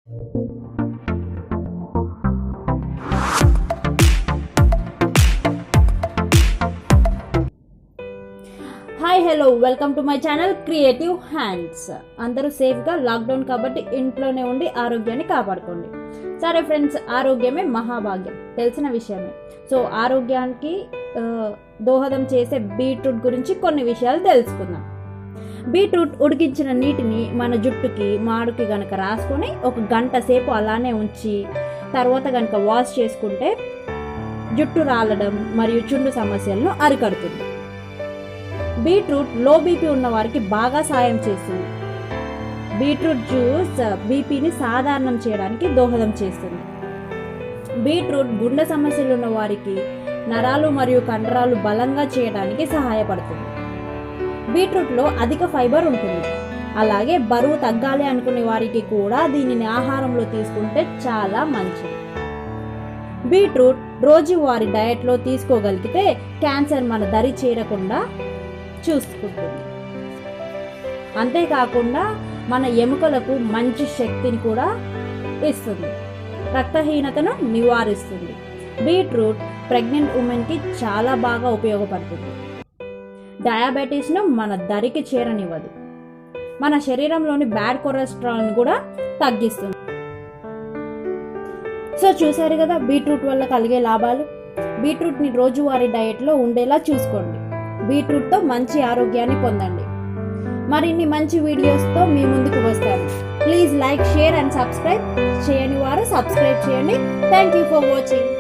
Hi hello welcome to my channel creative hands. అందరూ సేఫ్గా lockdown కాబట్టి ఇంట్లోనే ఉండి ఆరోగ్యాన్ని కాపాడుకోండి. సరే ఫ్రెండ్స్, ఆరోగ్యమే మహాభాగ్యం, తెలిసిన విషయమే. సో ఆరోగ్యానికి దోహదం చేసే బీట్రూట్ గురించి కొన్ని విషయాలు తెలుసుకుందాం. బీట్రూట్ ఉడికించిన నీటిని మన జుట్టుకి మాడుకి గనక రాసుకొని 1 గంట సేపు అలానే ఉంచి తర్వాత గనక వాష్ చేసుకుంటే జుట్టు రాలడం మరియు చుండు సమస్యలను అరికడుతుంది. బీట్రూట్ లో బీపీ ఉన్న వారికి బాగా సాయం చేస్తుంది. బీట్రూట్ జ్యూస్ బీపీని సాధారణం చేయడానికి దోహదం చేస్తుంది. బీట్రూట్ గుండె సమస్యలు ఉన్న వారికి నరాలు మరియు కండరాలు బలంగా చేయడానికి సహాయపడుతుంది. బీట్రూట్లో అధిక ఫైబర్ ఉంటుంది. అలాగే బరువు తగ్గాలి అనుకునే వారికి కూడా దీనిని ఆహారంలో తీసుకుంటే చాలా మంచిది. బీట్రూట్ రోజువారీ డయట్లో తీసుకోగలిగితే క్యాన్సర్ మన దరి చేరకుండా చూసుకుంటుంది. అంతేకాకుండా మన ఎముకలకు మంచి శక్తిని కూడా ఇస్తుంది, రక్తహీనతను నివారిస్తుంది. బీట్రూట్ ప్రెగ్నెంట్ ఉమెన్కి చాలా బాగా ఉపయోగపడుతుంది. డయాబెటీస్ను మన దరికి చేరనివ్వదు. మన శరీరంలోని బ్యాడ్ కొలెస్ట్రాల్ని కూడా తగ్గిస్తుంది. సో చూసారు కదా బీట్రూట్ వల్ల కలిగే లాభాలు. బీట్రూట్ని రోజువారీ డయట్లో ఉండేలా చూసుకోండి. బీట్రూట్తో మంచి ఆరోగ్యాన్ని పొందండి. మరిన్ని మంచి వీడియోస్తో మీ ముందుకు వస్తాను. Please like, share and subscribe చేయని వారు సబ్స్క్రైబ్ చేయండి. Thank you for watching.